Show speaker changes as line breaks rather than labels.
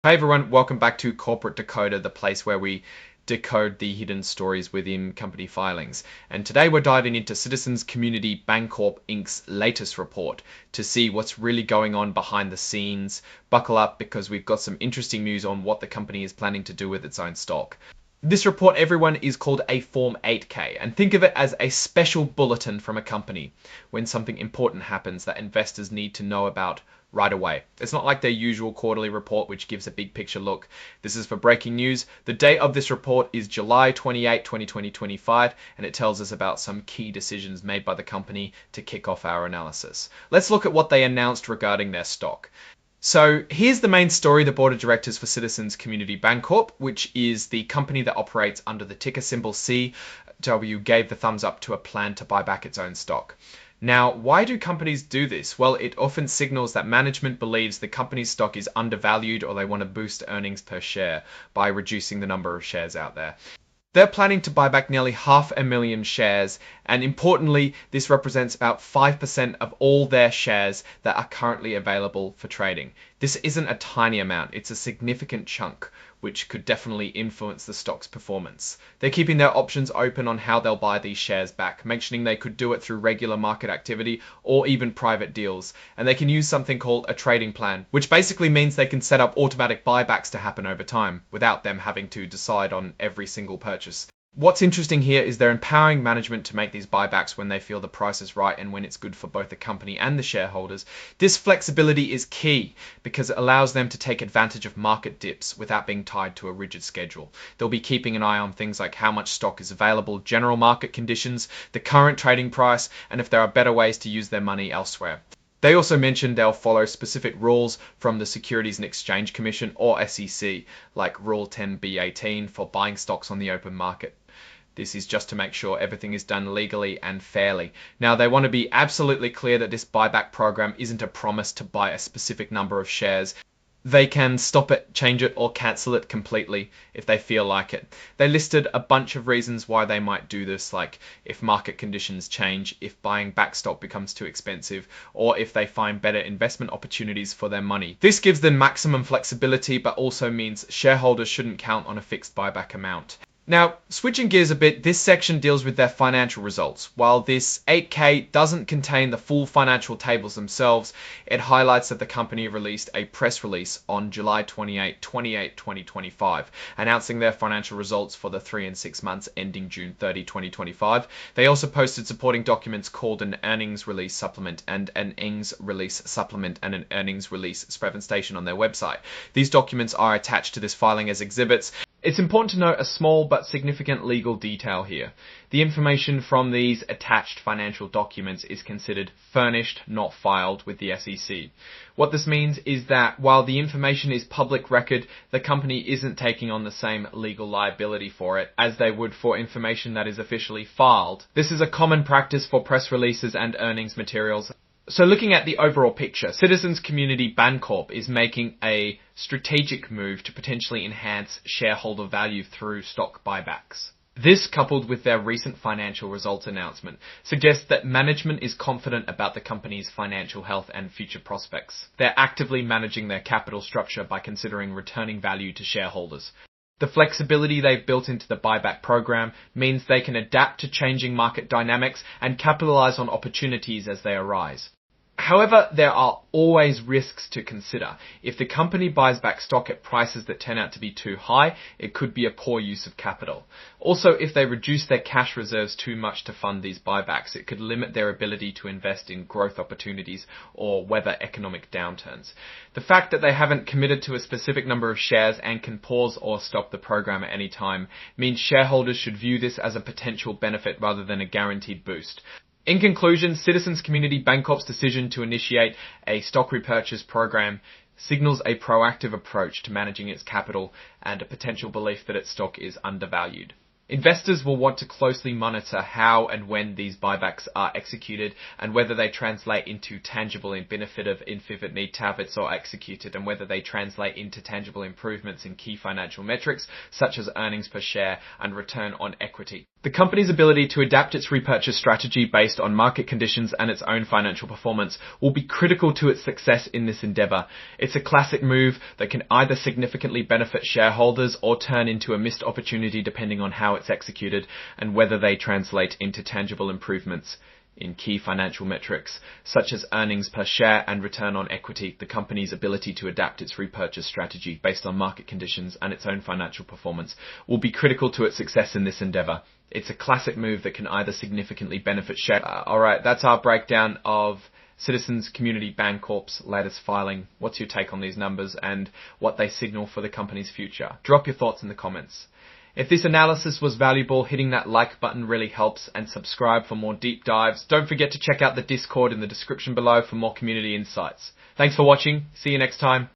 Hey everyone, welcome back to Corporate Decoder, the place where we decode the hidden stories within company filings. And today we're diving into Citizens Community Bancorp Inc.'s latest report to see what's really going on behind the scenes. Buckle up because we've got some interesting news on what the company is planning to do with its own stock. This report, everyone, is called a Form 8K, and think of it as a special bulletin from a company when something important happens that investors need to know about right away. It's not like their usual quarterly report, which gives a big picture look. This is for breaking news. The date of this report is July 28, 2025, and it tells us about some key decisions made by the company to kick off our analysis. Let's look at what they announced regarding their stock. So here's the main story. The board of directors for Citizens Community Bancorp, which is the company that operates under the ticker symbol CW, gave the thumbs up to a plan to buy back its own stock. Now, why do companies do this? Well, it often signals that management believes the company's stock is undervalued, or they want to boost earnings per share by reducing the number of shares out there. They're planning to buy back nearly 500,000 shares, and importantly, this represents about 5% of all their shares that are currently available for trading. This isn't a tiny amount, it's a significant chunk, which could definitely influence the stock's performance. They're keeping their options open on how they'll buy these shares back, mentioning they could do it through regular market activity or even private deals. And they can use something called a trading plan, which basically means they can set up automatic buybacks to happen over time without them having to decide on every single purchase. What's interesting here is they're empowering management to make these buybacks when they feel the price is right and when it's good for both the company and the shareholders. This flexibility is key because it allows them to take advantage of market dips without being tied to a rigid schedule. They'll be keeping an eye on things like how much stock is available, general market conditions, the current trading price, and if there are better ways to use their money elsewhere. They also mentioned they'll follow specific rules from the Securities and Exchange Commission, or SEC, like Rule 10b-18 for buying stocks on the open market. This is just to make sure everything is done legally and fairly. Now, they want to be absolutely clear that this buyback program isn't a promise to buy a specific number of shares. They can stop it, change it, or cancel it completely if they feel like it. They listed a bunch of reasons why they might do this, like if market conditions change, if buying back stock becomes too expensive, or if they find better investment opportunities for their money. This gives them maximum flexibility, but also means shareholders shouldn't count on a fixed buyback amount. Now, switching gears a bit, this section deals with their financial results. While this 8K doesn't contain the full financial tables themselves, it highlights that the company released a press release on July 28, 2025, announcing their financial results for the 3 and 6 months ending June 30, 2025. They also posted supporting documents called an earnings release supplement and an earnings release supplement and an earnings release presentation on their website. These documents are attached to this filing as exhibits. It's important to note a small but significant legal detail here. The information from these attached financial documents is considered furnished, not filed with the SEC. What this means is that while the information is public record, the company isn't taking on the same legal liability for it as they would for information that is officially filed. This is a common practice for press releases and earnings materials. So looking at the overall picture, Citizens Community Bancorp is making a strategic move to potentially enhance shareholder value through stock buybacks. This, coupled with their recent financial results announcement, suggests that management is confident about the company's financial health and future prospects. They're actively managing their capital structure by considering returning value to shareholders. The flexibility they've built into the buyback program means they can adapt to changing market dynamics and capitalize on opportunities as they arise. However, there are always risks to consider. If the company buys back stock at prices that turn out to be too high, it could be a poor use of capital. Also, if they reduce their cash reserves too much to fund these buybacks, it could limit their ability to invest in growth opportunities or weather economic downturns. The fact that they haven't committed to a specific number of shares and can pause or stop the program at any time means shareholders should view this as a potential benefit rather than a guaranteed boost. In conclusion, Citizens Community Bancorp's decision to initiate a stock repurchase program signals a proactive approach to managing its capital and a potential belief that its stock is undervalued. Investors will want to closely monitor how and when these buybacks are executed and whether they translate into tangible benefit of if need targets or executed, and whether they translate into tangible improvements in key financial metrics such as earnings per share and return on equity. The company's ability to adapt its repurchase strategy based on market conditions and its own financial performance will be critical to its success in this endeavor. It's a classic move that can either significantly benefit shareholders or turn into a missed opportunity depending on how it's executed and whether they translate into tangible improvements in key financial metrics such as earnings per share and return on equity. The company's ability to adapt its repurchase strategy based on market conditions and its own financial performance will be critical to its success in this endeavor. It's a classic move that can either significantly benefit Alright, that's our breakdown of Citizens Community Bancorp's latest filing. What's your take on these numbers and what they signal for the company's future? Drop your thoughts in the comments. If this analysis was valuable, hitting that like button really helps, and subscribe for more deep dives. Don't forget to check out the Discord in the description below for more community insights. Thanks for watching. See you next time.